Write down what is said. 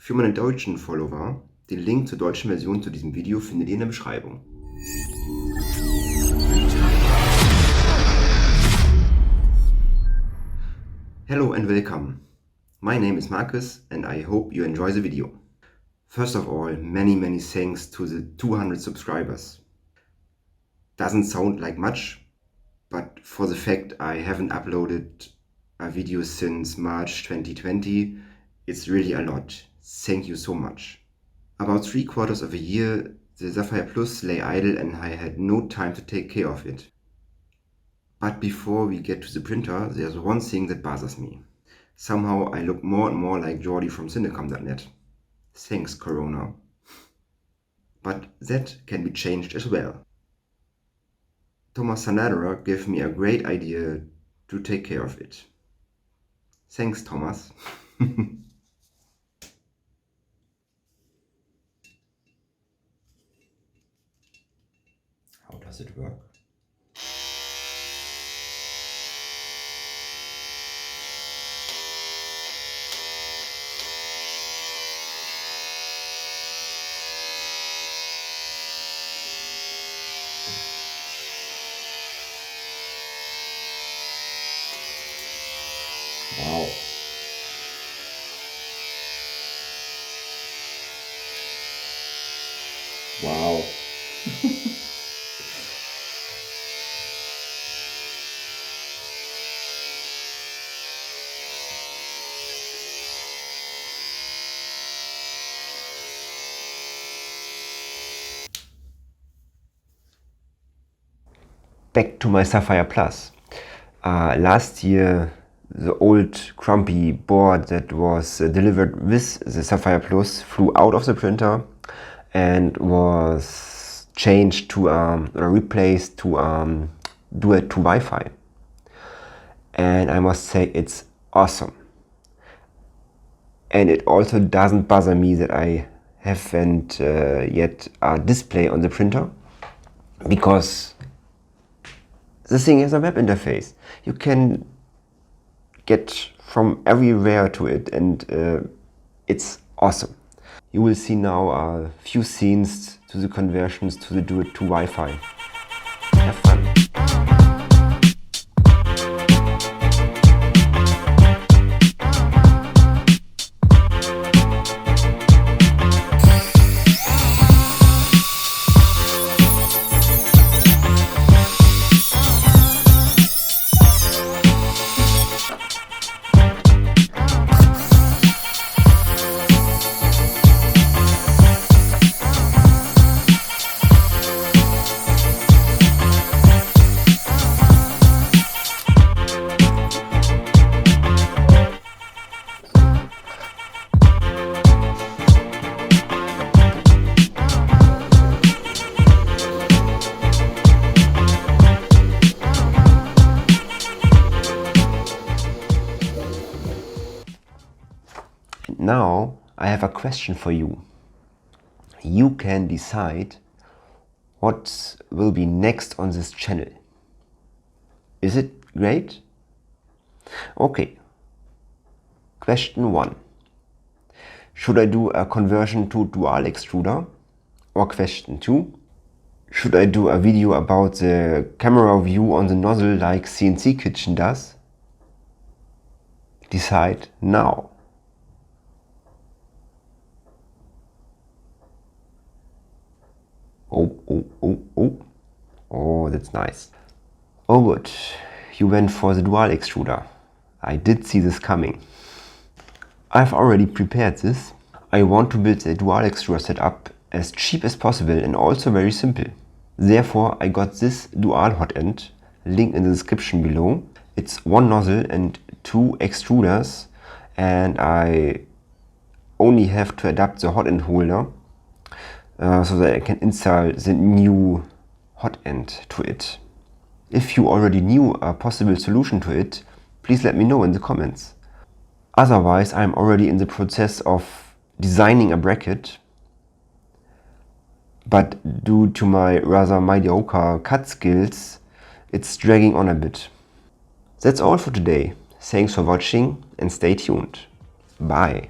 Für meine deutschen Follower, den Link zur deutschen Version zu diesem Video findet ihr in der Beschreibung. Hello and welcome. My name is Marcus and I hope you enjoy the video. First of all, many thanks to the 200 subscribers. Doesn't sound like much, but for the fact I haven't uploaded a video since March 2020, it's really a lot. Thank you so much. About 3/4 of a year, the Sapphire Plus lay idle and I had no time to take care of it. But before we get to the printer, there's one thing that bothers me. Somehow I look more and more like Jordi from Cinecom.net. Thanks, Corona. But that can be changed as well. Thomas Sanadera gave me a great idea to take care of it. Thanks, Thomas. How does it work? Wow. Wow. Back to my Sapphire Plus. Last year, the old crumpy board that was delivered with the Sapphire Plus flew out of the printer and was changed to or replaced to Duet to Wi-Fi. And I must say it's awesome. And it also doesn't bother me that I haven't yet a display on the printer, because the thing has a web interface. You can get from everywhere to it, and it's awesome. You will see now a few scenes to the conversions to the Duet to Wi-Fi. Have fun. Now I have a question for you. You can decide what will be next on this channel. Is it great? Okay. Question 1. Should I do a conversion to dual extruder? Or question 2. Should I do a video about the camera view on the nozzle like CNC Kitchen does? Decide now. Oh, that's nice. Oh good, you went for the dual extruder. I did see this coming. I've already prepared this. I want to build a dual extruder setup as cheap as possible and also very simple. Therefore, I got this dual Hotend, link in the description below. It's one nozzle and 2 extruders, and I only have to adapt the Hotend holder so that I can install the new Hotend to it. If you already knew a possible solution to it, please let me know in the comments. Otherwise, I'm already in the process of designing a bracket, but due to my rather mediocre cut skills, it's dragging on a bit. That's all for today. Thanks for watching and stay tuned. Bye.